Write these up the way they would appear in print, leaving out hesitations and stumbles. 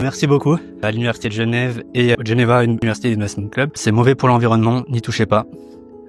Merci beaucoup à l'Université de Genève et au Geneva University Investment Club. C'est mauvais pour l'environnement, n'y touchez pas.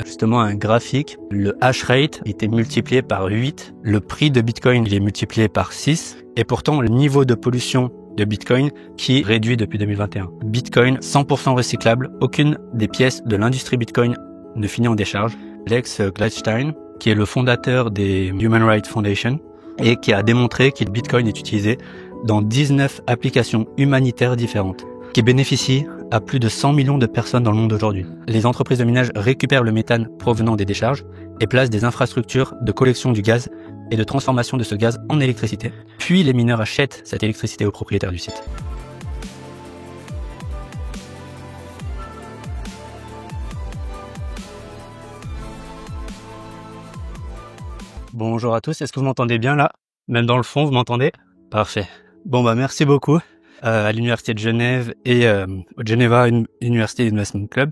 Justement, un graphique, le hash rate était multiplié par 8, le prix de Bitcoin il est multiplié par 6, et pourtant le niveau de pollution de Bitcoin qui est réduit depuis 2021. Bitcoin 100% recyclable, aucune des pièces de l'industrie Bitcoin ne finit en décharge. Lex Gladstein, qui est le fondateur des Human Rights Foundation et qui a démontré que le Bitcoin est utilisé dans 19 applications humanitaires différentes, qui bénéficient à plus de 100 millions de personnes dans le monde aujourd'hui. Les entreprises de minage récupèrent le méthane provenant des décharges et placent des infrastructures de collection du gaz et de transformation de ce gaz en électricité. Puis les mineurs achètent cette électricité aux propriétaires du site. Bonjour à tous, est-ce que vous m'entendez bien là? Même dans le fond, vous m'entendez? Parfait. Bon merci beaucoup à l'Université de Genève et au Geneva University Investment Club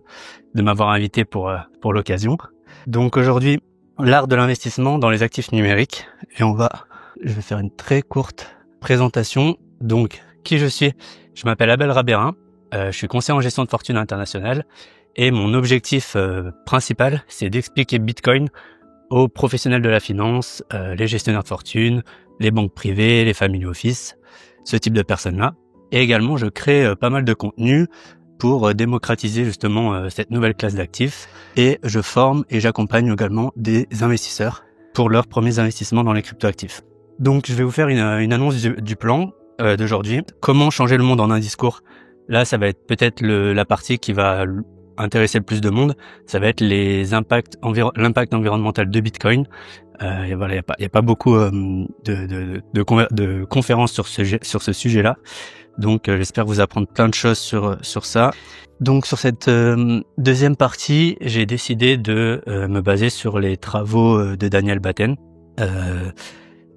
de m'avoir invité pour l'occasion. Donc aujourd'hui, l'art de l'investissement dans les actifs numériques. Et je vais faire une très courte présentation. Donc, qui je suis? Je m'appelle Abel Rabérin, je suis conseiller en gestion de fortune internationale et mon objectif principal, c'est d'expliquer Bitcoin aux professionnels de la finance, les gestionnaires de fortune, les banques privées, les family office, ce type de personnes-là. Et également, je crée pas mal de contenu pour démocratiser justement cette nouvelle classe d'actifs. Et je forme et j'accompagne également des investisseurs pour leurs premiers investissements dans les cryptoactifs. Donc, je vais vous faire une annonce du plan d'aujourd'hui. Comment changer le monde en un discours? Là, ça va être peut-être la partie qui va intéresser le plus de monde. Ça va être l'impact environnemental de Bitcoin. Et voilà, il y a pas beaucoup de conférences sur ce sujet-là. Donc j'espère vous apprendre plein de choses sur ça. Donc sur cette deuxième partie, j'ai décidé de me baser sur les travaux de Daniel Batten,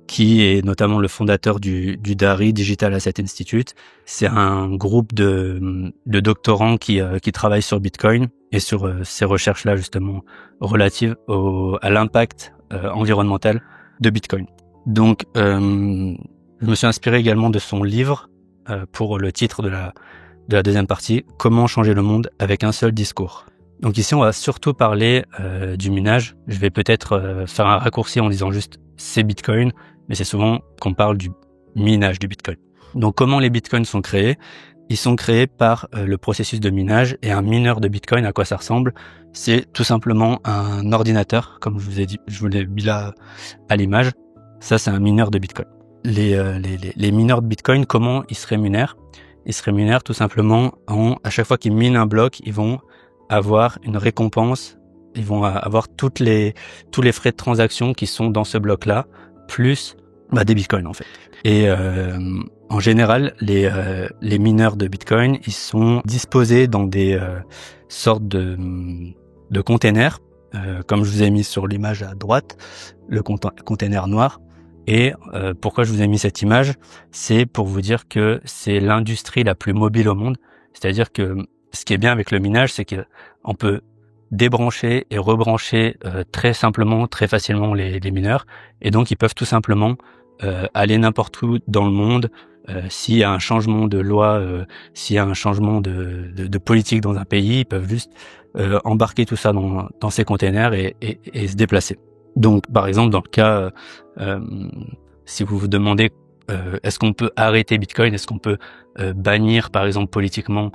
qui est notamment le fondateur du DARI, Digital Asset Institute. C'est un groupe de doctorants qui travaillent sur Bitcoin et sur ces recherches-là justement relatives à l'impact environnemental de Bitcoin. Donc je me suis inspiré également de son livre pour le titre de la deuxième partie, Comment changer le monde avec un seul discours. Donc ici, on va surtout parler du minage. Je vais peut-être faire un raccourci en disant juste c'est Bitcoin, mais c'est souvent qu'on parle du minage du Bitcoin. Donc comment les Bitcoins sont créés? Ils sont créés par le processus de minage, et un mineur de Bitcoin, à quoi ça ressemble? C'est tout simplement un ordinateur, comme je vous ai dit, je vous l'ai mis là à l'image. Ça, c'est un mineur de Bitcoin. Les mineurs de Bitcoin, comment ils se rémunèrent? Ils se rémunèrent tout simplement à chaque fois qu'ils minent un bloc, ils vont avoir une récompense, ils vont avoir tous les frais de transaction qui sont dans ce bloc-là, plus des bitcoins en fait. Et en général, les mineurs de Bitcoin, ils sont disposés dans des sortes de containers, comme je vous ai mis sur l'image à droite, le container noir. Et pourquoi je vous ai mis cette image? C'est pour vous dire que c'est l'industrie la plus mobile au monde. C'est-à-dire que ce qui est bien avec le minage, c'est qu'on peut débrancher et rebrancher très simplement, très facilement les mineurs. Et donc, ils peuvent tout simplement aller n'importe où dans le monde. S'il y a un changement de loi, s'il y a un changement de politique dans un pays, ils peuvent juste embarquer tout ça dans ces containers et se déplacer. Donc, par exemple, dans le cas, si vous vous demandez est-ce qu'on peut arrêter Bitcoin, est-ce qu'on peut bannir, par exemple, politiquement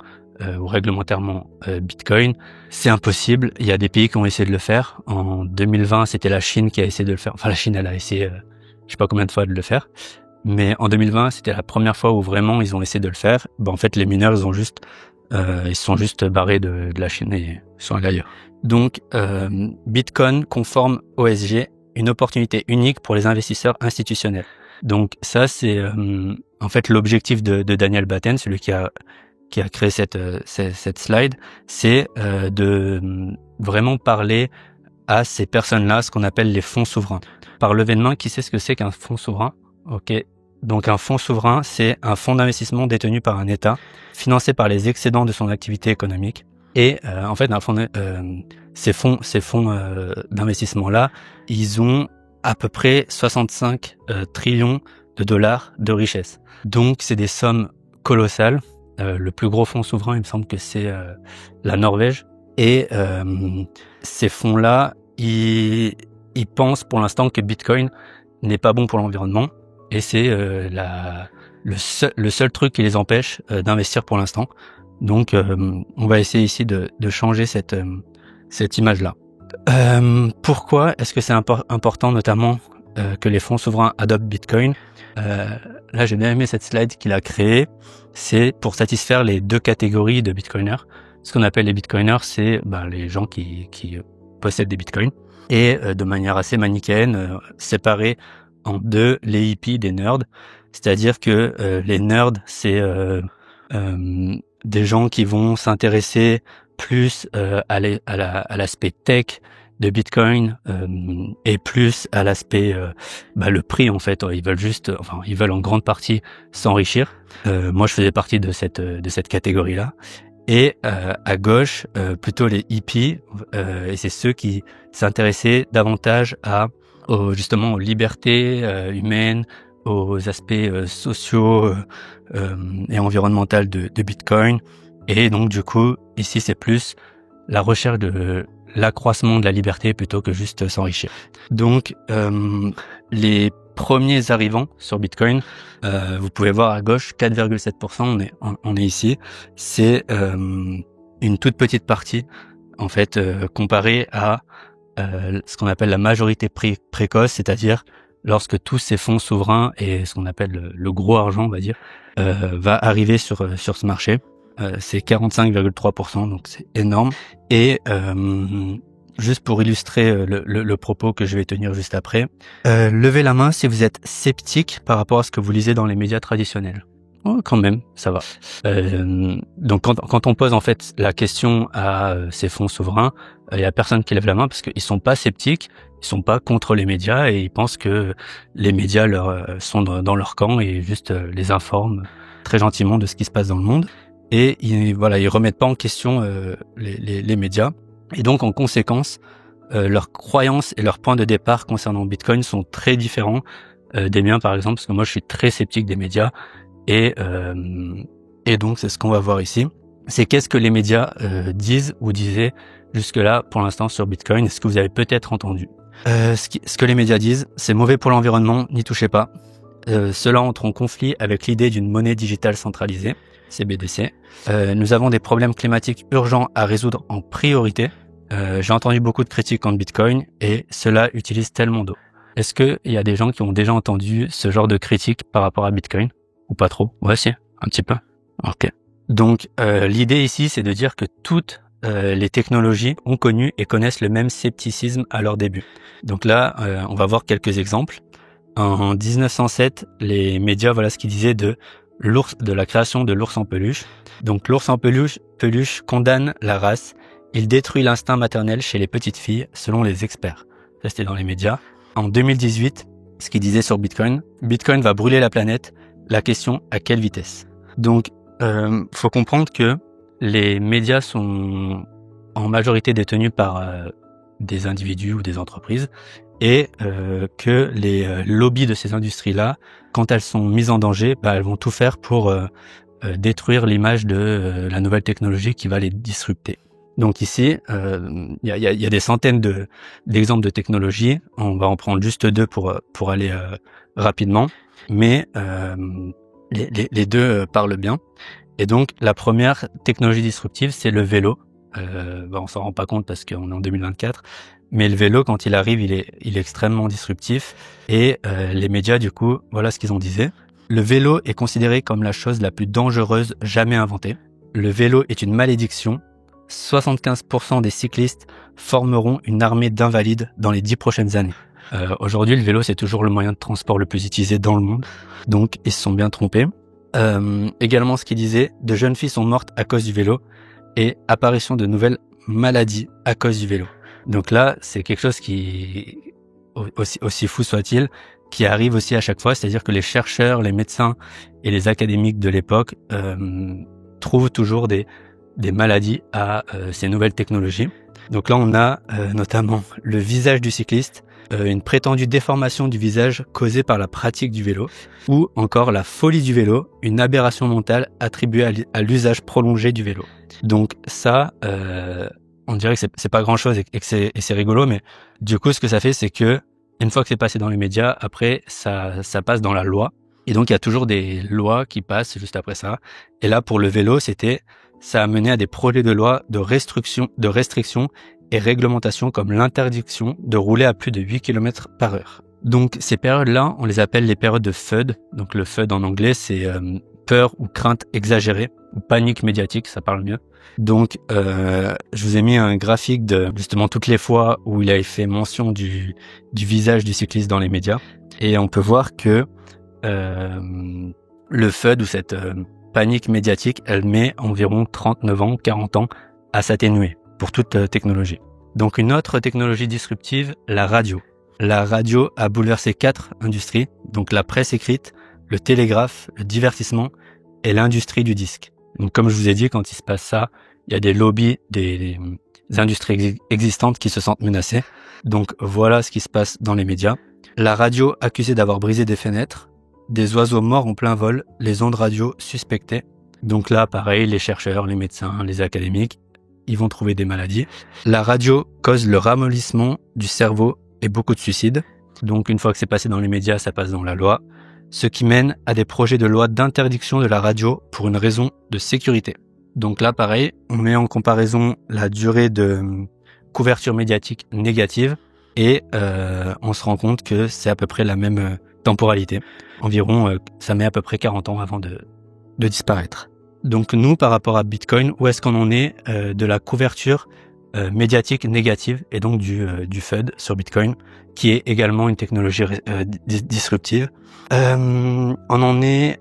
ou réglementairement Bitcoin, c'est impossible. Il y a des pays qui ont essayé de le faire. En 2020, c'était la Chine qui a essayé de le faire. Enfin, la Chine, elle a essayé, je sais pas combien de fois de le faire. Mais en 2020, c'était la première fois où vraiment ils ont essayé de le faire. En fait, les mineurs, ils sont juste barrés de la Chine et ils sont allés ailleurs. Donc, Bitcoin conforme au ESG, une opportunité unique pour les investisseurs institutionnels. Donc ça, c'est en fait l'objectif de Daniel Batten, celui qui a créé cette slide, c'est de vraiment parler à ces personnes-là, ce qu'on appelle les fonds souverains. Par levée de main, qui sait ce que c'est qu'un fonds souverain? Ok. Donc un fonds souverain, c'est un fonds d'investissement détenu par un État, financé par les excédents de son activité économique. Et en fait, ces fonds d'investissement-là, ils ont à peu près 65 trillions de dollars de richesse. Donc, c'est des sommes colossales. Le plus gros fonds souverain, il me semble que c'est la Norvège. Et ces fonds-là, ils pensent pour l'instant que Bitcoin n'est pas bon pour l'environnement. Et c'est le seul truc qui les empêche d'investir pour l'instant. Donc, on va essayer ici de changer cette image-là. Pourquoi est-ce que c'est important, notamment, que les fonds souverains adoptent Bitcoin? Là, j'ai bien aimé cette slide qu'il a créée. C'est pour satisfaire les deux catégories de Bitcoiners. Ce qu'on appelle les Bitcoiners, c'est les gens qui possèdent des Bitcoins. Et de manière assez manichéenne, séparés en deux, les hippies des nerds. C'est-à-dire que les nerds, c'est des gens qui vont s'intéresser plus à l'aspect tech de Bitcoin et plus à l'aspect le prix en fait. Ils veulent en grande partie s'enrichir. Moi, je faisais partie de cette catégorie-là. Et à gauche, plutôt les hippies, et c'est ceux qui s'intéressaient davantage justement aux libertés humaines, aux aspects sociaux et environnementaux de Bitcoin. Et donc du coup, ici c'est plus la recherche de l'accroissement de la liberté plutôt que juste s'enrichir. Donc les premiers arrivants sur Bitcoin, vous pouvez voir à gauche 4,7%, on est ici. C'est une toute petite partie en fait comparée à ce qu'on appelle la majorité précoce, c'est-à-dire lorsque tous ces fonds souverains et ce qu'on appelle le gros argent, on va dire, va arriver sur ce marché. C'est 45,3%, donc c'est énorme. Et juste pour illustrer le propos que je vais tenir juste après, levez la main si vous êtes sceptique par rapport à ce que vous lisez dans les médias traditionnels. Oh, quand même, ça va. Donc quand on pose en fait la question à ces fonds souverains, il y a personne qui lève la main parce qu'ils sont pas sceptiques, ils sont pas contre les médias et ils pensent que les médias sont dans leur camp et juste les informent très gentiment de ce qui se passe dans le monde. Et ils remettent pas en question les médias. Et donc en conséquence, leurs croyances et leurs points de départ concernant Bitcoin sont très différents des miens par exemple, parce que moi je suis très sceptique des médias. Et donc c'est ce qu'on va voir ici. C'est qu'est-ce que les médias disent ou disaient jusque-là pour l'instant sur Bitcoin, ce que vous avez peut-être entendu. Ce que les médias disent, c'est mauvais pour l'environnement, n'y touchez pas. Cela entre en conflit avec l'idée d'une monnaie digitale centralisée, CBDC. Nous avons des problèmes climatiques urgents à résoudre en priorité. J'ai entendu beaucoup de critiques contre Bitcoin et cela utilise tellement d'eau. Est-ce qu'il y a des gens qui ont déjà entendu ce genre de critiques par rapport à Bitcoin? Ou pas trop? Ouais, si, un petit peu. Ok. Donc, l'idée ici, c'est de dire que toutes les technologies ont connu et connaissent le même scepticisme à leur début. Donc là, on va voir quelques exemples. En 1907, les médias, voilà ce qu'ils disaient de la création de l'ours en peluche. Donc l'ours en peluche condamne la race. Il détruit l'instinct maternel chez les petites filles, selon les experts. Ça, c'était dans les médias. En 2018, ce qu'ils disaient sur Bitcoin, Bitcoin va brûler la planète. La question, à quelle vitesse? Donc, faut comprendre que les médias sont en majorité détenus par des individus ou des entreprises et que les lobbies de ces industries-là, quand elles sont mises en danger, elles vont tout faire pour détruire l'image de la nouvelle technologie qui va les disrupter. Donc ici, il y a des centaines d'exemples de technologies. On va en prendre juste deux pour aller rapidement. Mais les deux parlent bien. Et donc, la première technologie disruptive, c'est le vélo. On s'en rend pas compte parce qu'on est en 2024. Mais le vélo, quand il arrive, il est extrêmement disruptif. Et les médias, du coup, voilà ce qu'ils ont dit. Le vélo est considéré comme la chose la plus dangereuse jamais inventée. Le vélo est une malédiction. 75% des cyclistes formeront une armée d'invalides dans les 10 prochaines années. Aujourd'hui, le vélo, c'est toujours le moyen de transport le plus utilisé dans le monde. Donc, ils se sont bien trompés. Également, ce qu'ils disaient, de jeunes filles sont mortes à cause du vélo et apparition de nouvelles maladies à cause du vélo. Donc là, c'est quelque chose qui, aussi fou soit-il, qui arrive aussi à chaque fois. C'est-à-dire que les chercheurs, les médecins et les académiques de l'époque trouvent toujours des maladies à ces nouvelles technologies. Donc là, on a notamment le visage du cycliste une prétendue déformation du visage causée par la pratique du vélo, ou encore la folie du vélo, une aberration mentale attribuée à l'usage prolongé du vélo. Donc ça, on dirait que c'est pas grand-chose et que c'est rigolo, mais du coup, ce que ça fait, c'est que une fois que c'est passé dans les médias, après, ça passe dans la loi. Et donc, il y a toujours des lois qui passent juste après ça. Et là, pour le vélo, ça a mené à des projets de loi de restriction et réglementation comme l'interdiction de rouler à plus de 8 km par heure. Donc, ces périodes-là, on les appelle les périodes de FUD. Donc, le FUD en anglais, c'est peur ou crainte exagérée, ou panique médiatique, ça parle mieux. Donc, je vous ai mis un graphique de justement toutes les fois où il avait fait mention du visage du cycliste dans les médias. Et on peut voir que le FUD ou cette panique médiatique, elle met environ 39 ans, 40 ans à s'atténuer pour toute technologie. Donc une autre technologie disruptive, la radio. La radio a bouleversé 4 industries, donc la presse écrite, le télégraphe, le divertissement et l'industrie du disque. Donc comme je vous ai dit, quand il se passe ça, il y a des lobbies des industries existantes qui se sentent menacées. Donc voilà ce qui se passe dans les médias. La radio accusée d'avoir brisé des fenêtres, des oiseaux morts en plein vol, les ondes radio suspectées. Donc là, pareil, les chercheurs, les médecins, les académiques, ils vont trouver des maladies. La radio cause le ramollissement du cerveau et beaucoup de suicides. Donc une fois que c'est passé dans les médias, ça passe dans la loi. Ce qui mène à des projets de loi d'interdiction de la radio pour une raison de sécurité. Donc là, pareil, on met en comparaison la durée de couverture médiatique négative et on se rend compte que c'est à peu près la même temporalité. Environ, ça met à peu près 40 ans avant de disparaître. Donc nous, par rapport à Bitcoin, où est-ce qu'on en est de la couverture médiatique négative et donc du FUD sur Bitcoin, qui est également une technologie disruptive. On en est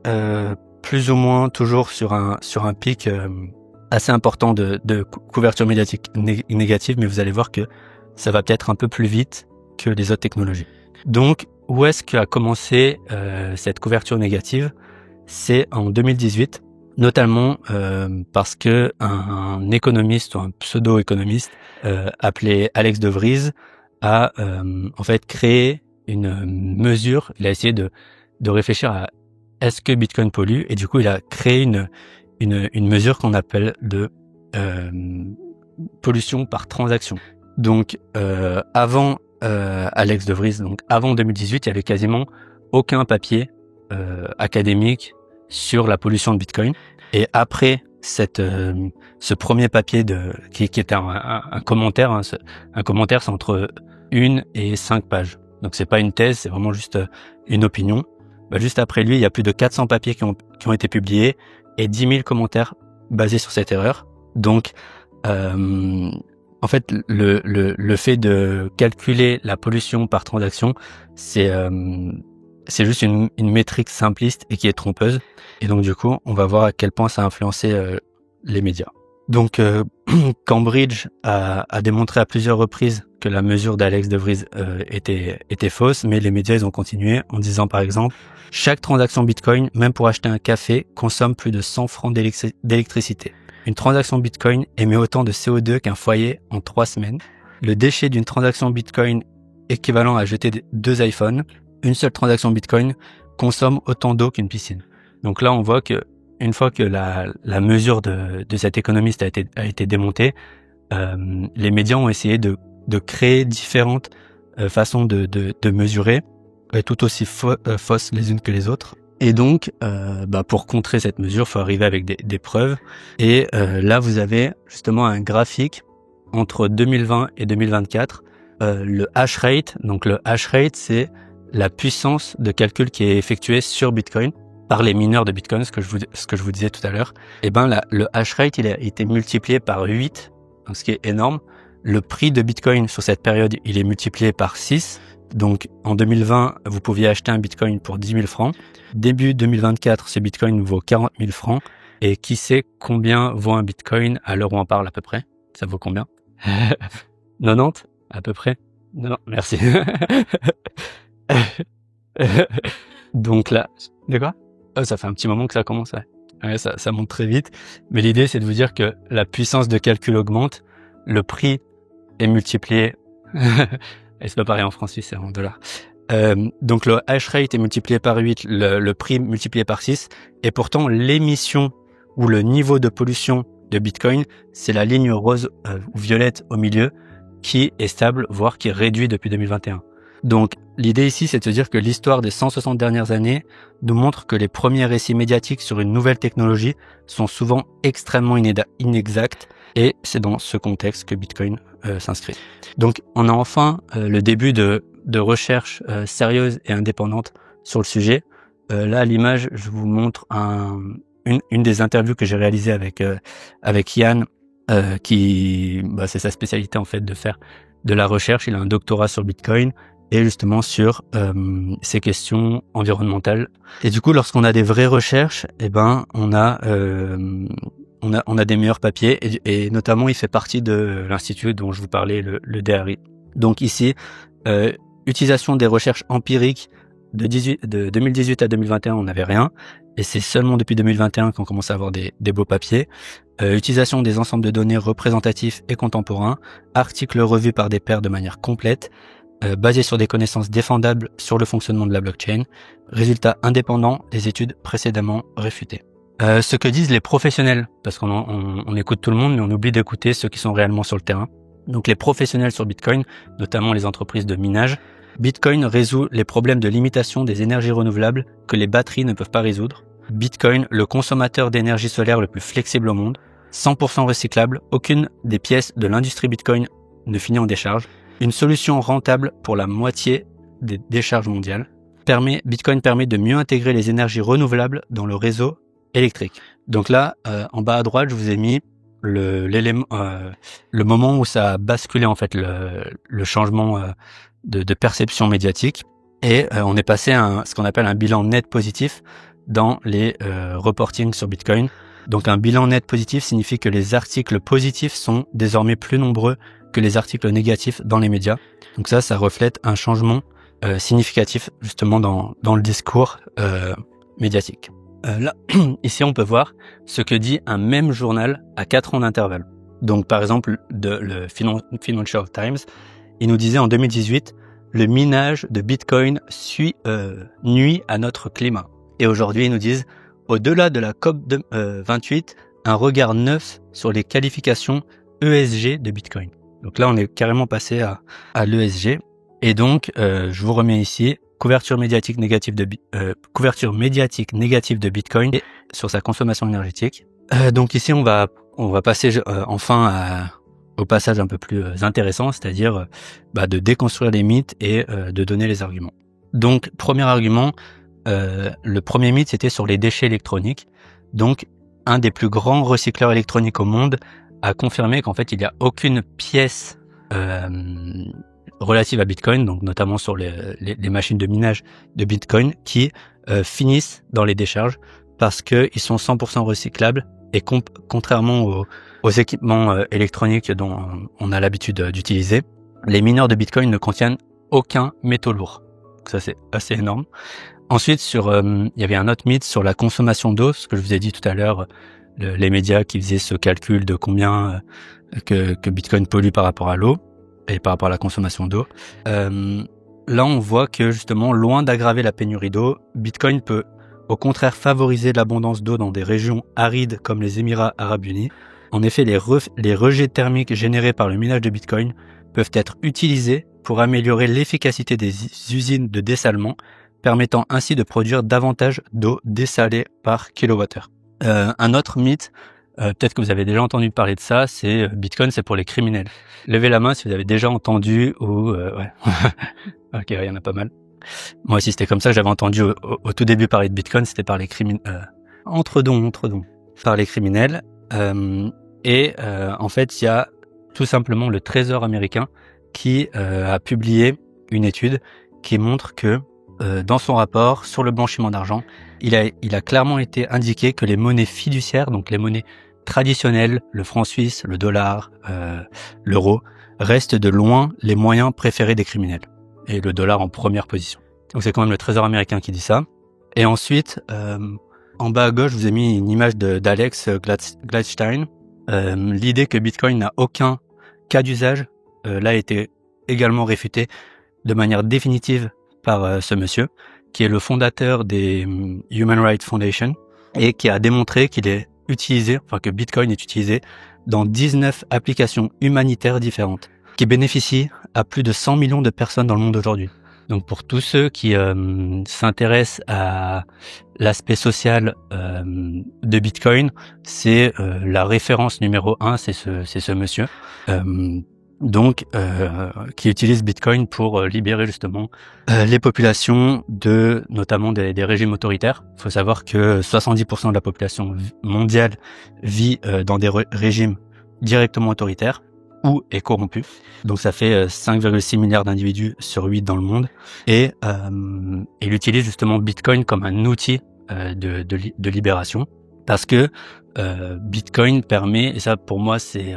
plus ou moins toujours sur un pic assez important de couverture médiatique négative, mais vous allez voir que ça va peut-être un peu plus vite que les autres technologies. Donc, où est-ce qu'a commencé cette couverture négative? C'est en 2018, notamment parce que un économiste ou un pseudo-économiste appelé Alex de Vries a en fait créé une mesure. Il a essayé de réfléchir à est-ce que Bitcoin pollue, et du coup il a créé une mesure qu'on appelle de pollution par transaction. Donc avant Alex de Vries, donc avant 2018, il y avait quasiment aucun papier académique sur la pollution de Bitcoin. Et après ce premier papier qui était un commentaire, un commentaire c'est entre 1 et 5 pages. Donc c'est pas une thèse, c'est vraiment juste une opinion. Juste après lui, il y a plus de 400 papiers qui ont été publiés et 10 000 commentaires basés sur cette erreur. Donc en fait, le fait de calculer la pollution par transaction, c'est juste une métrique simpliste et qui est trompeuse. Et donc du coup, on va voir à quel point ça a influencé les médias. Donc Cambridge a démontré à plusieurs reprises que la mesure d'Alex de Vries était fausse, mais les médias ils ont continué en disant par exemple « Chaque transaction Bitcoin, même pour acheter un café, consomme plus de 100 francs d'électricité. Une transaction Bitcoin émet autant de CO2 qu'un foyer en 3 semaines. Le déchet d'une transaction Bitcoin équivalent à jeter 2 iPhones. Une seule transaction Bitcoin consomme autant d'eau qu'une piscine. » Donc là, on voit que une fois que la mesure de cet économiste a été démontée, les médias ont essayé de créer différentes façons de mesurer, tout aussi fausses les unes que les autres. Et donc, pour contrer cette mesure, il faut arriver avec des preuves. Et là, vous avez justement un graphique entre 2020 et 2024. Le hash rate, donc le hash rate, c'est la puissance de calcul qui est effectuée sur Bitcoin par les mineurs de Bitcoin, ce que je vous disais tout à l'heure. Et le hash rate, il a été multiplié par 8, donc ce qui est énorme. Le prix de Bitcoin sur cette période, il est multiplié par 6. Donc en 2020, vous pouviez acheter un Bitcoin pour 10 000 francs. Début 2024, ce Bitcoin vaut 40 000 francs. Et qui sait combien vaut un Bitcoin à l'heure où on parle à peu près? Ça vaut combien? 90 à peu près? Non, merci. Donc là, de quoi? Oh, ça fait un petit moment que ça commence. Ouais, ça monte très vite. Mais l'idée, c'est de vous dire que la puissance de calcul augmente, le prix est multiplié Et c'est pas pareil en francs suisses, c'est en dollars. Donc le hash rate est multiplié par 8, le prix multiplié par 6, et pourtant l'émission ou le niveau de pollution de Bitcoin, c'est la ligne rose ou violette au milieu qui est stable, voire qui est réduit depuis 2021. Donc l'idée ici, c'est de se dire que l'histoire des 160 dernières années nous montre que les premiers récits médiatiques sur une nouvelle technologie sont souvent extrêmement inexacts, et c'est dans ce contexte que Bitcoin s'inscrit. Donc on a enfin le début de recherche sérieuse et indépendante sur le sujet. Là, à l'image, je vous montre une des interviews que j'ai réalisées avec Yann, qui c'est sa spécialité en fait de faire de la recherche. Il a un doctorat sur Bitcoin et justement sur ces questions environnementales. Et du coup, lorsqu'on a des vraies recherches, on a des meilleurs papiers, et notamment il fait partie de l'institut dont je vous parlais, le DRI. Donc ici, utilisation des recherches empiriques de 2018 à 2021, on n'avait rien, et c'est seulement depuis 2021 qu'on commence à avoir des beaux papiers. Utilisation des ensembles de données représentatifs et contemporains, articles revus par des pairs de manière complète, basés sur des connaissances défendables sur le fonctionnement de la blockchain, résultats indépendants des études précédemment réfutées. Ce que disent les professionnels, parce qu'on écoute tout le monde, mais on oublie d'écouter ceux qui sont réellement sur le terrain. Donc les professionnels sur Bitcoin, notamment les entreprises de minage, Bitcoin résout les problèmes de limitation des énergies renouvelables que les batteries ne peuvent pas résoudre. Bitcoin, le consommateur d'énergie solaire le plus flexible au monde, 100% recyclable, aucune des pièces de l'industrie Bitcoin ne finit en décharge, une solution rentable pour la moitié des décharges mondiales. Bitcoin permet de mieux intégrer les énergies renouvelables dans le réseau électrique. Donc là, en bas à droite, je vous ai mis le moment où ça a basculé en fait le changement de perception médiatique, et on est passé à ce qu'on appelle un bilan net positif dans les reportings sur Bitcoin. Donc un bilan net positif signifie que les articles positifs sont désormais plus nombreux que les articles négatifs dans les médias. Donc ça reflète un changement significatif justement dans le discours médiatique. Là, ici, on peut voir ce que dit un même journal à 4 ans d'intervalle. Donc, par exemple, le Financial Times, il nous disait en 2018, le minage de Bitcoin nuit à notre climat. Et aujourd'hui, ils nous disent, au-delà de la COP 28, un regard neuf sur les qualifications ESG de Bitcoin. Donc là, on est carrément passé à l'ESG. Et donc, je vous remets ici couverture médiatique négative de Bitcoin et sur sa consommation énergétique. Donc ici, on va passer enfin au passage un peu plus intéressant, c'est-à-dire de déconstruire les mythes et de donner les arguments. Donc, premier argument, le premier mythe, c'était sur les déchets électroniques. Donc, un des plus grands recycleurs électroniques au monde a confirmé qu'en fait, il n'y a aucune pièce relative à Bitcoin, donc notamment sur les machines de minage de Bitcoin, qui finissent dans les décharges parce qu'ils sont 100% recyclables, et contrairement aux équipements électroniques dont on a l'habitude d'utiliser, les mineurs de Bitcoin ne contiennent aucun métaux lourd. Donc ça, c'est assez énorme. Ensuite, il y avait un autre mythe sur la consommation d'eau, ce que je vous ai dit tout à l'heure, les médias qui faisaient ce calcul de combien que Bitcoin pollue par rapport à l'eau et par rapport à la consommation d'eau. Là, on voit que justement, loin d'aggraver la pénurie d'eau, Bitcoin peut au contraire favoriser l'abondance d'eau dans des régions arides comme les Émirats arabes unis. En effet, les rejets thermiques générés par le minage de Bitcoin peuvent être utilisés pour améliorer l'efficacité des usines de dessalement, permettant ainsi de produire davantage d'eau dessalée par kilowattheure. Un autre mythe, peut-être que vous avez déjà entendu parler de ça, c'est Bitcoin, c'est pour les criminels. Levez la main si vous avez déjà entendu ou ouais. Ok, il y en a pas mal. Moi aussi, c'était comme ça. J'avais entendu au tout début parler de Bitcoin, c'était par les criminels. Entre dons, par les criminels. En fait, il y a tout simplement le Trésor américain qui a publié une étude qui montre que dans son rapport sur le blanchiment d'argent, il a clairement été indiqué que les monnaies fiduciaires, donc les monnaies traditionnelles, le franc suisse, le dollar, l'euro, restent de loin les moyens préférés des criminels. Et le dollar en première position. Donc c'est quand même le Trésor américain qui dit ça. Et ensuite, en bas à gauche, je vous ai mis une image d'Alex Gladstein. L'idée que Bitcoin n'a aucun cas d'usage, là, a été également réfutée de manière définitive par ce monsieur, qui est le fondateur des Human Rights Foundation et qui a démontré qu'il est utilisé, enfin que Bitcoin est utilisé dans 19 applications humanitaires différentes, qui bénéficient à plus de 100 millions de personnes dans le monde aujourd'hui. Donc pour tous ceux qui s'intéressent à l'aspect social de Bitcoin, c'est la référence numéro 1, c'est ce monsieur. Qui utilise Bitcoin pour libérer justement les populations de notamment des régimes autoritaires. Il faut savoir que 70% de la population mondiale vit dans des régimes directement autoritaires ou est corrompue. Donc ça fait 5,6 milliards d'individus sur 8 dans le monde. Et il utilise justement Bitcoin comme un outil de libération, parce que Bitcoin permet, et ça pour moi c'est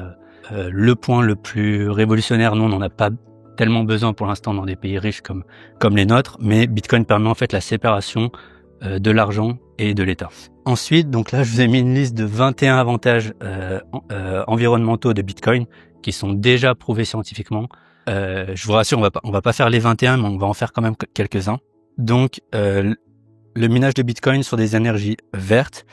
le point le plus révolutionnaire. Nous, on n'en a pas tellement besoin pour l'instant dans des pays riches comme les nôtres, mais Bitcoin permet en fait la séparation de l'argent et de l'État. Ensuite, donc là, je vous ai mis une liste de 21 avantages environnementaux de Bitcoin qui sont déjà prouvés scientifiquement. Je vous rassure, on va pas faire les 21, mais on va en faire quand même quelques-uns. Donc, le minage de Bitcoin sur des énergies vertes,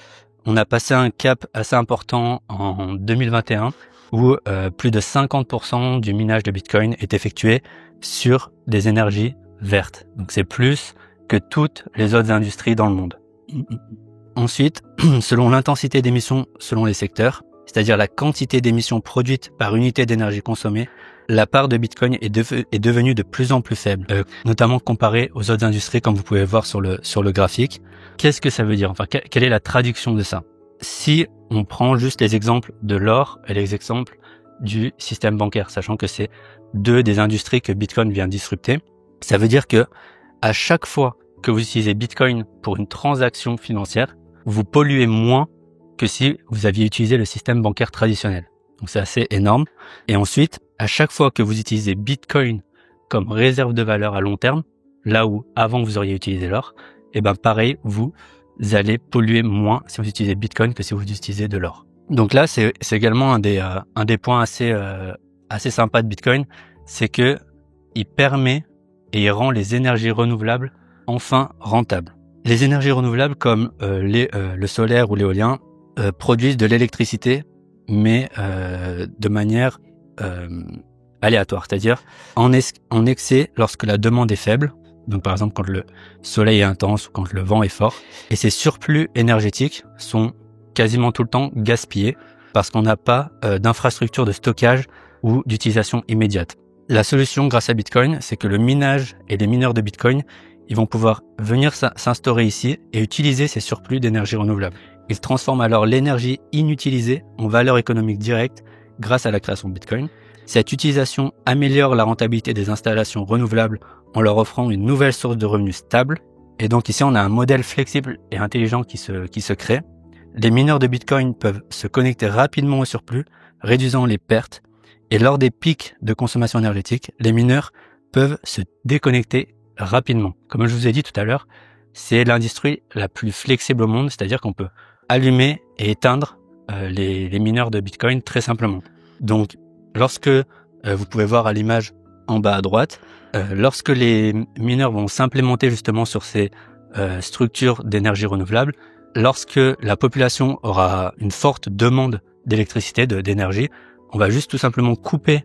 on a passé un cap assez important en 2021 où plus de 50% du minage de Bitcoin est effectué sur des énergies vertes. Donc c'est plus que toutes les autres industries dans le monde. Ensuite, selon l'intensité d'émissions selon les secteurs, c'est-à-dire la quantité d'émissions produites par unité d'énergie consommée, la part de Bitcoin est devenue de plus en plus faible, notamment comparée aux autres industries comme vous pouvez voir sur le graphique. Qu'est-ce que ça veut dire? Enfin, quelle est la traduction de ça? Si on prend juste les exemples de l'or et les exemples du système bancaire, sachant que c'est deux des industries que Bitcoin vient disrupter, ça veut dire que à chaque fois que vous utilisez Bitcoin pour une transaction financière, vous polluez moins que si vous aviez utilisé le système bancaire traditionnel. Donc c'est assez énorme. Et ensuite, à chaque fois que vous utilisez Bitcoin comme réserve de valeur à long terme, là où avant vous auriez utilisé l'or, et ben pareil, vous allez polluer moins si vous utilisez Bitcoin que si vous utilisez de l'or. Donc là, c'est également un des points assez sympas de Bitcoin, c'est que il permet et il rend les énergies renouvelables enfin rentables. Les énergies renouvelables comme le solaire ou l'éolien produisent de l'électricité, mais de manière aléatoire, c'est-à-dire en excès lorsque la demande est faible. Donc par exemple quand le soleil est intense ou quand le vent est fort. Et ces surplus énergétiques sont quasiment tout le temps gaspillés parce qu'on n'a pas d'infrastructure de stockage ou d'utilisation immédiate. La solution grâce à Bitcoin, c'est que le minage et les mineurs de Bitcoin, ils vont pouvoir venir s'instaurer ici et utiliser ces surplus d'énergie renouvelable. Ils transforment alors l'énergie inutilisée en valeur économique directe grâce à la création de Bitcoin. Cette utilisation améliore la rentabilité des installations renouvelables en leur offrant une nouvelle source de revenus stable. Et donc ici, on a un modèle flexible et intelligent qui se crée. Les mineurs de Bitcoin peuvent se connecter rapidement au surplus, réduisant les pertes. Et lors des pics de consommation énergétique, les mineurs peuvent se déconnecter rapidement. Comme je vous ai dit tout à l'heure, c'est l'industrie la plus flexible au monde, c'est-à-dire qu'on peut allumer et éteindre les mineurs de Bitcoin très simplement. Donc, lorsque vous pouvez voir à l'image en bas à droite, lorsque les mineurs vont s'implémenter justement sur ces structures d'énergie renouvelable, lorsque la population aura une forte demande d'électricité, d'énergie, on va juste tout simplement couper,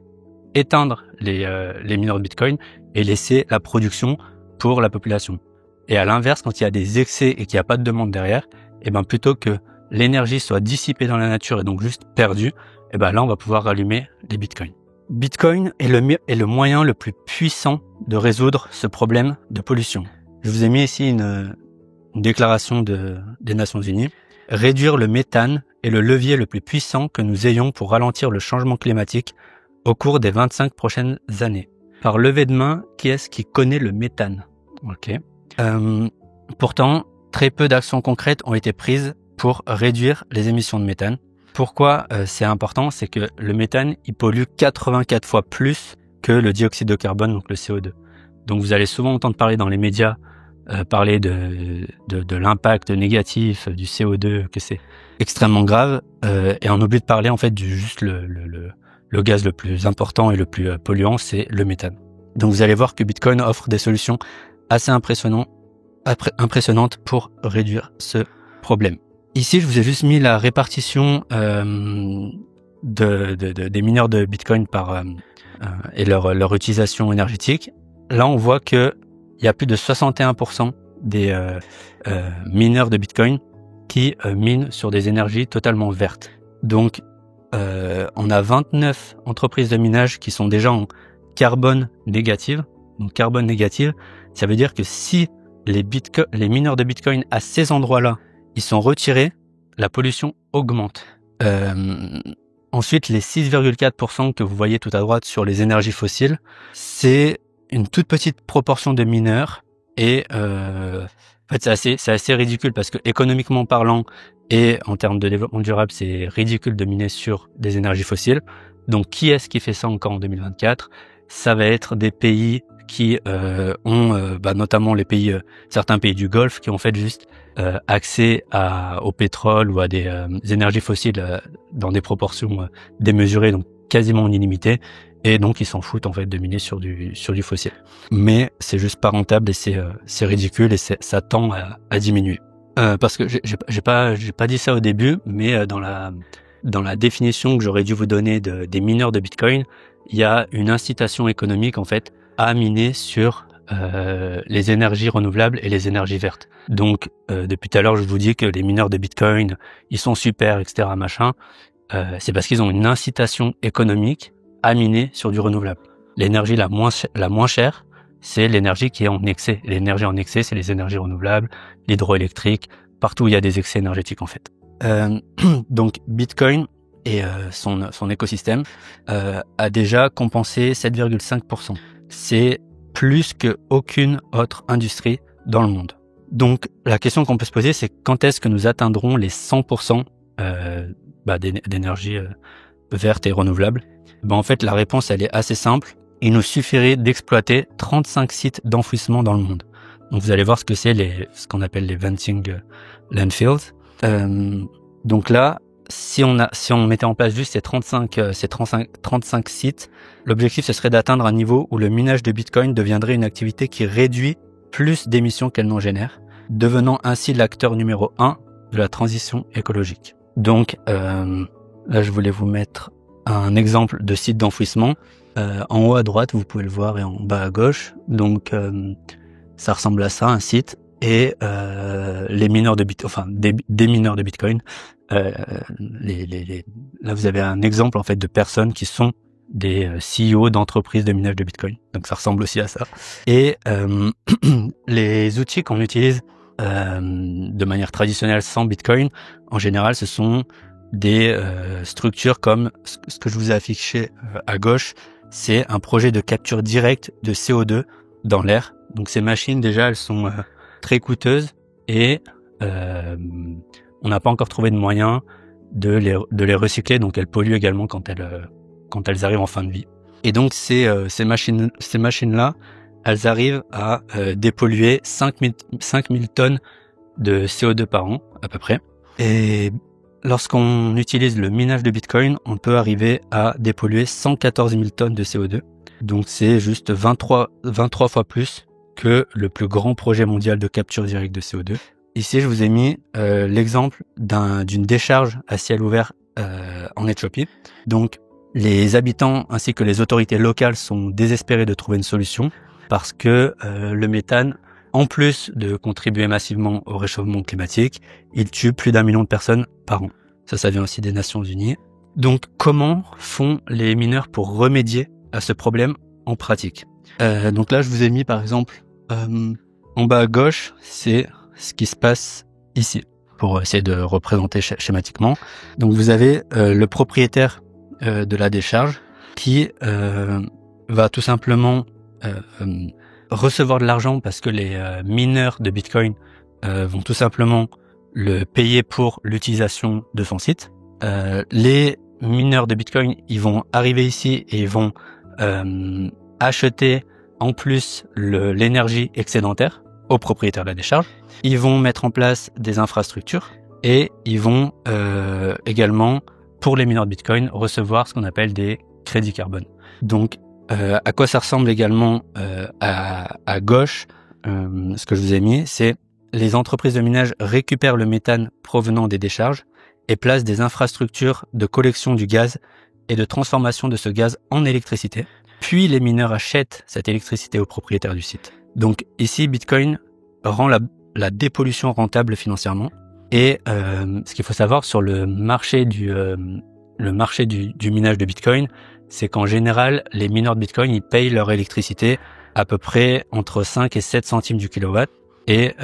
éteindre les mineurs de Bitcoin et laisser la production pour la population. Et à l'inverse, quand il y a des excès et qu'il n'y a pas de demande derrière, et ben plutôt que l'énergie soit dissipée dans la nature et donc juste perdue, et ben là on va pouvoir rallumer les Bitcoins. Bitcoin est le moyen le plus puissant de résoudre ce problème de pollution. Je vous ai mis ici une déclaration des Nations Unies. Réduire le méthane est le levier le plus puissant que nous ayons pour ralentir le changement climatique au cours des 25 prochaines années. Par levée de main, qui est-ce qui connaît le méthane? Ok. Pourtant, très peu d'actions concrètes ont été prises pour réduire les émissions de méthane. Pourquoi c'est important? C'est que le méthane, il pollue 84 fois plus que le dioxyde de carbone, donc le CO2. Donc vous allez souvent entendre parler dans les médias, parler de l'impact négatif du CO2, que c'est extrêmement grave, et on oublie de parler en fait du juste le gaz le plus important et le plus polluant, c'est le méthane. Donc vous allez voir que Bitcoin offre des solutions assez impressionnantes pour réduire ce problème. Ici, je vous ai juste mis la répartition des mineurs de Bitcoin et leur utilisation énergétique. Là, on voit que il y a plus de 61% des mineurs de Bitcoin qui minent sur des énergies totalement vertes. Donc, on a 29 entreprises de minage qui sont déjà en carbone négative. Donc, carbone négative, ça veut dire que si les mineurs de Bitcoin à ces endroits-là, ils sont retirés, la pollution augmente. Ensuite, les 6,4% que vous voyez tout à droite sur les énergies fossiles, c'est une toute petite proportion de mineurs et en fait c'est assez ridicule parce que économiquement parlant et en termes de développement durable, c'est ridicule de miner sur des énergies fossiles. Donc qui est-ce qui fait ça encore en 2024? Ça va être des pays qui ont notamment certains pays du Golfe qui ont fait juste accès au pétrole ou à des énergies fossiles dans des proportions démesurées, donc quasiment illimitées, et donc ils s'en foutent en fait de miner sur du fossile. Mais c'est juste pas rentable et c'est ridicule et ça tend à diminuer. Parce que j'ai pas dit ça au début, mais dans la définition que j'aurais dû vous donner des mineurs de Bitcoin, il y a une incitation économique en fait à miner sur les énergies renouvelables et les énergies vertes. Donc depuis tout à l'heure, je vous dis que les mineurs de Bitcoin, ils sont super, etc. machin. C'est parce qu'ils ont une incitation économique à miner sur du renouvelable. L'énergie la moins chère, c'est l'énergie qui est en excès. L'énergie en excès, c'est les énergies renouvelables, l'hydroélectrique, partout où il y a des excès énergétiques en fait. Donc Bitcoin et son écosystème a déjà compensé 7,5%. C'est plus que aucune autre industrie dans le monde. Donc la question qu'on peut se poser, c'est quand est-ce que nous atteindrons les 100% d'énergie verte et renouvelable? En fait, la réponse, elle est assez simple. Il nous suffirait d'exploiter 35 sites d'enfouissement dans le monde. Donc vous allez voir ce que c'est ce qu'on appelle les venting landfills. Donc là, si on mettait en place juste ces 35 sites, l'objectif ce serait d'atteindre un niveau où le minage de Bitcoin deviendrait une activité qui réduit plus d'émissions qu'elle n'en génère, devenant ainsi l'acteur numéro 1 de la transition écologique. Donc là, je voulais vous mettre un exemple de site d'enfouissement. En haut à droite, vous pouvez le voir, et en bas à gauche. Donc ça ressemble à ça, un site. Et les mineurs de Bitcoin, enfin des mineurs de Bitcoin, là vous avez un exemple en fait de personnes qui sont des CEO d'entreprises de minage de Bitcoin. Donc ça ressemble aussi à ça. Et les outils qu'on utilise de manière traditionnelle sans Bitcoin, en général, ce sont des structures comme ce que je vous ai affiché à gauche. C'est un projet de capture directe de CO2 dans l'air. Donc ces machines déjà, elles sont très coûteuses et on n'a pas encore trouvé de moyen de les recycler, donc elles polluent également quand elles arrivent en fin de vie. Et donc ces machines-là, elles arrivent à dépolluer 5000 tonnes de CO2 par an à peu près. Et lorsqu'on utilise le minage de Bitcoin, on peut arriver à dépolluer 114 000 tonnes de CO2. Donc c'est juste 23 fois plus que le plus grand projet mondial de capture directe de CO2. Ici, je vous ai mis l'exemple d'une décharge à ciel ouvert en Éthiopie. Donc, les habitants ainsi que les autorités locales sont désespérés de trouver une solution parce que le méthane, en plus de contribuer massivement au réchauffement climatique, il tue plus d'1 million de personnes par an. Ça vient aussi des Nations Unies. Donc, comment font les mineurs pour remédier à ce problème en pratique? Donc là, je vous ai mis par exemple en bas à gauche, c'est ce qui se passe ici, pour essayer de représenter schématiquement. Donc vous avez le propriétaire de la décharge qui va tout simplement recevoir de l'argent parce que les mineurs de Bitcoin vont tout simplement le payer pour l'utilisation de son site. Les mineurs de Bitcoin, ils vont arriver ici et ils vont acheter en plus l'énergie excédentaire aux propriétaires de la décharge. Ils vont mettre en place des infrastructures et ils vont également, pour les mineurs de Bitcoin, recevoir ce qu'on appelle des crédits carbone. Donc, À quoi ça ressemble également à gauche, ce que je vous ai mis, c'est les entreprises de minage récupèrent le méthane provenant des décharges et placent des infrastructures de collection du gaz et de transformation de ce gaz en électricité. Puis les mineurs achètent cette électricité aux propriétaires du site. Donc ici, Bitcoin rend la dépollution rentable financièrement. Et ce qu'il faut savoir sur le marché du minage de Bitcoin, c'est qu'en général, les mineurs de Bitcoin, ils payent leur électricité à peu près entre 5 et 7 centimes du kilowatt. Et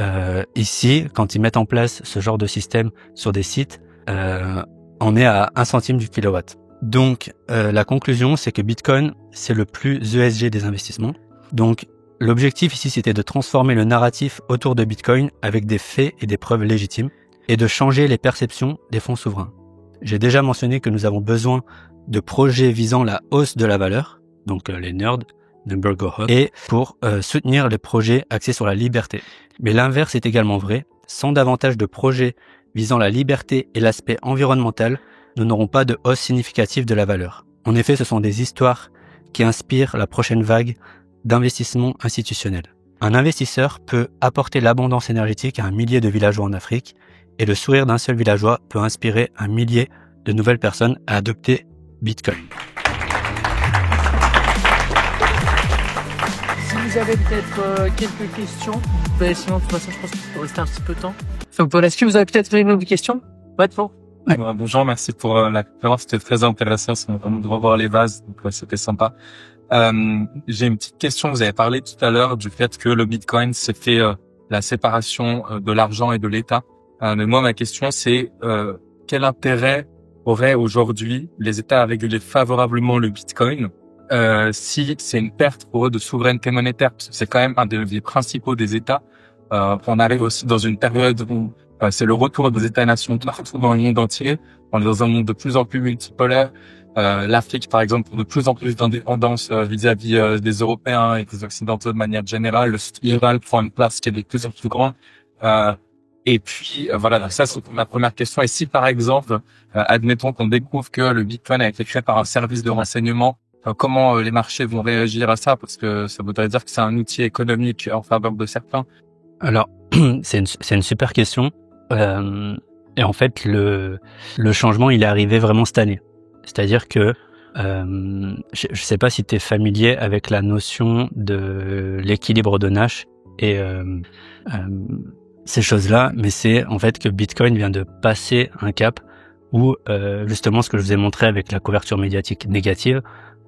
ici, quand ils mettent en place ce genre de système sur des sites, on est à 1 centime du kilowatt. Donc la conclusion, c'est que Bitcoin, c'est le plus ESG des investissements. Donc l'objectif ici, c'était de transformer le narratif autour de Bitcoin avec des faits et des preuves légitimes et de changer les perceptions des fonds souverains. J'ai déjà mentionné que nous avons besoin de projets visant la hausse de la valeur, donc les nerds, Number Go Up, et pour soutenir les projets axés sur la liberté. Mais l'inverse est également vrai. Sans davantage de projets visant la liberté et l'aspect environnemental, nous n'aurons pas de hausse significative de la valeur. En effet, ce sont des histoires qui inspirent la prochaine vague d'investissement institutionnel. Un investisseur peut apporter l'abondance énergétique à un millier de villageois en Afrique, et le sourire d'un seul villageois peut inspirer un millier de nouvelles personnes à adopter Bitcoin. Si vous avez peut-être quelques questions, sinon de toute façon je pense qu'il faut rester un petit peu de temps. Donc voilà, est-ce que vous avez peut-être une autre question? Ouais, bon. Ouais. Bonjour, merci pour la conférence, c'était très intéressant, c'est vraiment de revoir les bases, donc c'était sympa. J'ai une petite question, vous avez parlé tout à l'heure du fait que le Bitcoin c'est fait la séparation de l'argent et de l'État. Mais moi ma question c'est quel intérêt auraient aujourd'hui les États à réguler favorablement le Bitcoin si c'est une perte pour eux de souveraineté monétaire, parce que c'est quand même un des principaux des États. On arrive aussi dans une période où c'est le retour des États-nations partout dans le monde entier. On est dans un monde de plus en plus multipolaire. L'Afrique, par exemple, pour de plus en plus d'indépendance vis-à-vis des Européens et des Occidentaux de manière générale. Le libéral prend une place qui est de plus en plus grande. Et puis, voilà, donc ça, c'est ma première question. Et si, par exemple, admettons qu'on découvre que le Bitcoin a été créé par un service de renseignement, comment les marchés vont réagir à ça? Parce que ça voudrait dire que c'est un outil économique en faveur de certains. Alors, c'est une super question. Et en fait, le changement, il est arrivé vraiment cette année. C'est-à-dire que je sais pas si tu es familier avec la notion de l'équilibre de Nash et ces choses-là, mais c'est en fait que Bitcoin vient de passer un cap où justement ce que je vous ai montré avec la couverture médiatique négative,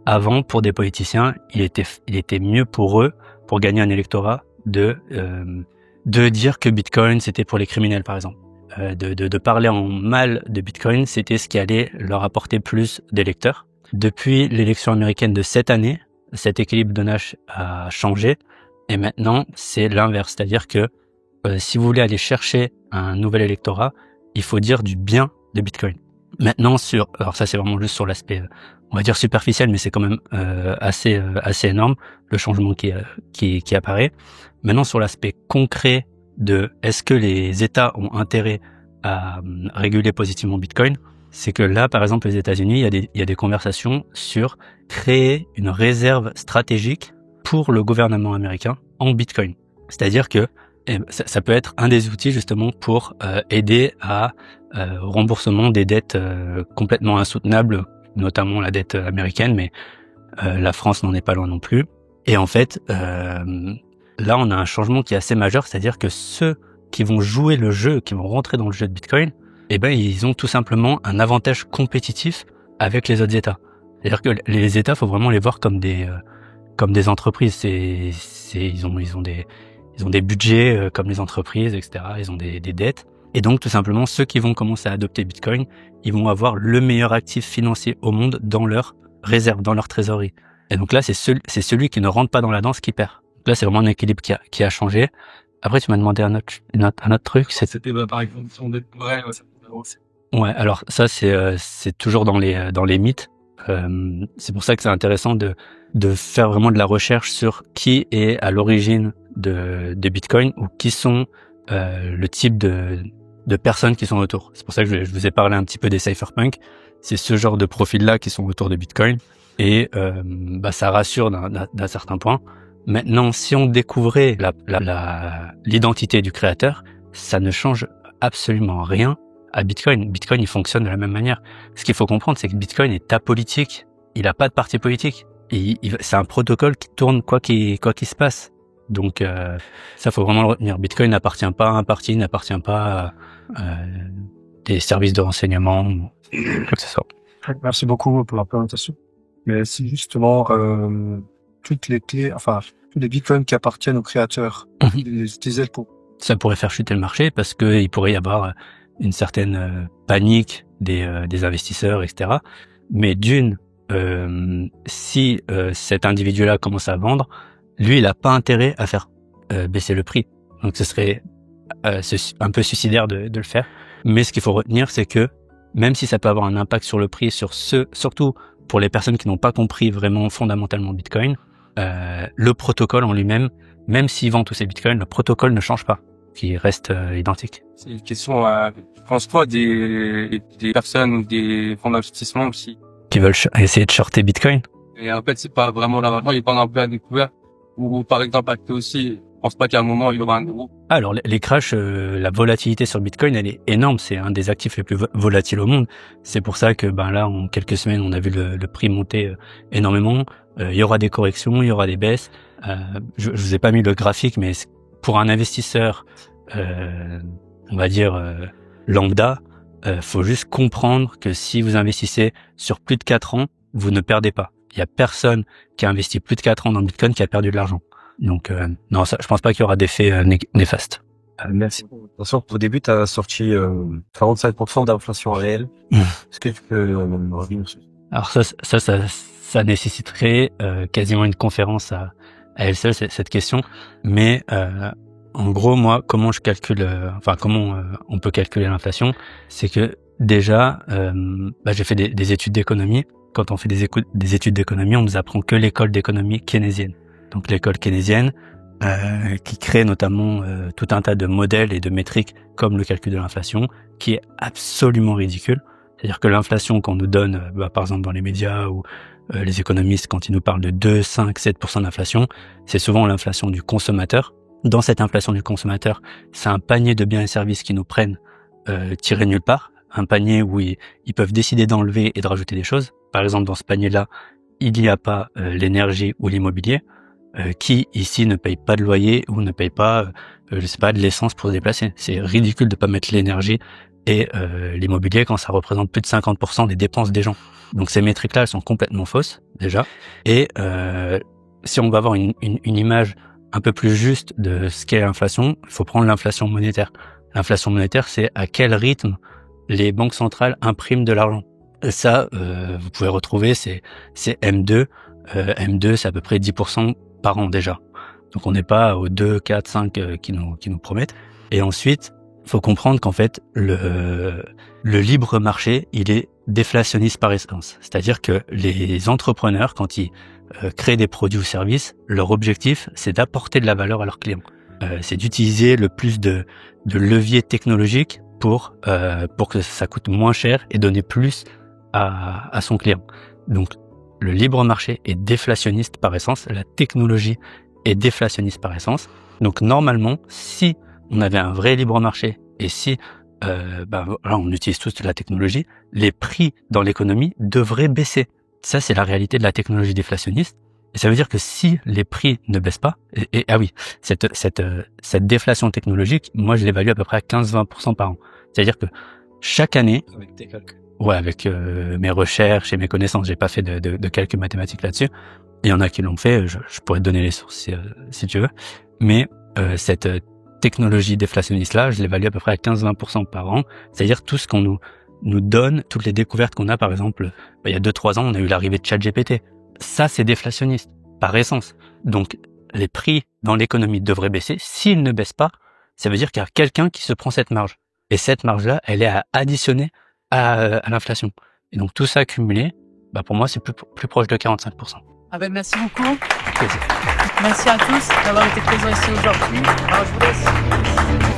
avant pour des politiciens, il était mieux pour eux, pour gagner un électorat, de dire que Bitcoin c'était pour les criminels par exemple. De parler en mal de Bitcoin, c'était ce qui allait leur apporter plus d'électeurs. Depuis l'élection américaine de cette année, cet équilibre de Nash a changé et maintenant c'est l'inverse, c'est-à-dire que si vous voulez aller chercher un nouvel électorat, il faut dire du bien de Bitcoin. Maintenant alors ça c'est vraiment juste sur l'aspect, on va dire superficiel, mais c'est quand même assez énorme le changement qui apparaît. Maintenant sur l'aspect concret de est-ce que les États ont intérêt à réguler positivement Bitcoin, c'est que là par exemple aux États-Unis, il y a des conversations sur créer une réserve stratégique pour le gouvernement américain en Bitcoin. C'est-à-dire que ça peut être un des outils justement pour aider à remboursement des dettes complètement insoutenables, notamment la dette américaine, mais la France n'en est pas loin non plus. Et en fait, là on a un changement qui est assez majeur, c'est-à-dire que ceux qui vont jouer le jeu, qui vont rentrer dans le jeu de Bitcoin, eh ben ils ont tout simplement un avantage compétitif avec les autres États. C'est-à-dire que les États, faut vraiment les voir comme des entreprises. Ils ont des budgets comme les entreprises, etc. Ils ont des dettes. Et donc, tout simplement, ceux qui vont commencer à adopter Bitcoin, ils vont avoir le meilleur actif financier au monde dans leur réserve, dans leur trésorerie. Et donc là, c'est celui qui ne rentre pas dans la danse qui perd. Donc là, c'est vraiment un équilibre qui a changé. Après, tu m'as demandé un autre truc. C'était par exemple, si on découvrait, ça pourrait aussi. Ouais, alors ça, c'est toujours dans les mythes. C'est pour ça que c'est intéressant de faire vraiment de la recherche sur qui est à l'origine de Bitcoin ou qui sont le type de personnes qui sont autour. C'est pour ça que je vous ai parlé un petit peu des cypherpunks. C'est ce genre de profils-là qui sont autour de Bitcoin. et ça rassure d'un certain point. Maintenant, si on découvrait l'identité du créateur, ça ne change absolument rien à Bitcoin. Bitcoin, il fonctionne de la même manière. Ce qu'il faut comprendre, c'est que Bitcoin est apolitique. Il a pas de parti politique. C'est un protocole qui tourne quoi qu'il se passe. Donc, ça faut vraiment le retenir. Bitcoin n'appartient pas à un parti, n'appartient pas à des services de renseignement, quoi que ce soit. Merci beaucoup pour la présentation. Mais si justement, toutes les clés, enfin, tous les bitcoins qui appartiennent aux créateurs, ils les utilisaient pour... Ça pourrait faire chuter le marché parce que il pourrait y avoir une certaine panique des investisseurs, etc. Mais si cet individu-là commence à vendre, lui, il a pas intérêt à faire baisser le prix. Donc, ce serait un peu suicidaire de le faire. Mais ce qu'il faut retenir, c'est que même si ça peut avoir un impact sur le prix, surtout pour les personnes qui n'ont pas compris vraiment fondamentalement Bitcoin, le protocole en lui-même, même s'il vend tous ces Bitcoins, le protocole ne change pas, qui reste identique. C'est une question, je pense quoi, des personnes ou des fonds d'investissement aussi qui veulent essayer de shorter Bitcoin. Et en fait, c'est pas vraiment l'argent, ils pendant un peu à découvert. Ou par exemple, acté aussi, je pense pas qu'à un moment, il y aura un gros. Alors, les crashs, la volatilité sur Bitcoin, elle est énorme. C'est un des actifs les plus volatiles au monde. C'est pour ça que, là, en quelques semaines, on a vu le prix monter énormément. Il y aura des corrections, il y aura des baisses. Je vous ai pas mis le graphique, mais pour un investisseur, on va dire, lambda, faut juste comprendre que si vous investissez sur plus de 4 ans, vous ne perdez pas. Il y a personne qui a investi plus de 4 ans dans Bitcoin qui a perdu de l'argent. Donc, non, ça, je pense pas qu'il y aura d'effet néfaste. Merci. Attention, au début, tu as sorti 45% d'inflation réelle. Est-ce que tu peux revenir dessus? Alors ça nécessiterait quasiment une conférence à elle seule, cette question. Mais en gros, moi, comment je calcule, comment on peut calculer l'inflation, c'est que déjà, j'ai fait des études d'économie. Quand on fait des études d'économie, on nous apprend que l'école d'économie keynésienne. Donc l'école keynésienne, qui crée notamment tout un tas de modèles et de métriques comme le calcul de l'inflation, qui est absolument ridicule. C'est-à-dire que l'inflation qu'on nous donne, par exemple dans les médias ou les économistes, quand ils nous parlent de 2, 5, 7% d'inflation, c'est souvent l'inflation du consommateur. Dans cette inflation du consommateur, c'est un panier de biens et services qui nous prennent tirés nulle part. Un panier où ils peuvent décider d'enlever et de rajouter des choses. Par exemple, dans ce panier-là, il n'y a pas l'énergie ou l'immobilier. Qui ici ne paye pas de loyer ou ne paye pas, de l'essence pour se déplacer. C'est ridicule de pas mettre l'énergie et l'immobilier quand ça représente plus de 50% des dépenses des gens. Donc ces métriques-là, elles sont complètement fausses déjà. Et si on va avoir une image un peu plus juste de ce qu'est l'inflation, il faut prendre l'inflation monétaire. L'inflation monétaire, c'est à quel rythme les banques centrales impriment de l'argent. Et ça, vous pouvez retrouver, c'est M2. M2, c'est à peu près 10% par an déjà. Donc on n'est pas aux 2, 4, 5 qui nous promettent. Et ensuite, faut comprendre qu'en fait, le libre marché, il est déflationniste par essence. C'est-à-dire que les entrepreneurs, quand ils créent des produits ou services, leur objectif, c'est d'apporter de la valeur à leurs clients. C'est d'utiliser le plus de leviers technologiques pour que ça coûte moins cher et donner plus à son client. Donc, le libre marché est déflationniste par essence, la technologie est déflationniste par essence. Donc normalement, si on avait un vrai libre marché et si on utilise tous de la technologie, les prix dans l'économie devraient baisser. Ça, c'est la réalité de la technologie déflationniste. Et ça veut dire que si les prix ne baissent pas, cette déflation technologique, moi je l'évalue à peu près à 15-20% par an. C'est-à-dire que chaque année, avec tes calculs. Ouais, avec mes recherches et mes connaissances, j'ai pas fait de calcul mathématique là-dessus. Il y en a qui l'ont fait, je pourrais te donner les sources si tu veux. Mais cette technologie déflationniste-là, je l'évalue à peu près à 15-20% par an. C'est-à-dire tout ce qu'on nous donne, toutes les découvertes qu'on a, par exemple, il y a 2-3 ans, on a eu l'arrivée de ChatGPT. Ça, c'est déflationniste, par essence. Donc, les prix dans l'économie devraient baisser. S'ils ne baissent pas, ça veut dire qu'il y a quelqu'un qui se prend cette marge. Et cette marge-là, elle est à additionner à l'inflation. Et donc tout ça cumulé, pour moi c'est plus proche de 45%. Merci beaucoup. Merci à tous d'avoir été présents ici aujourd'hui. Alors je vous laisse.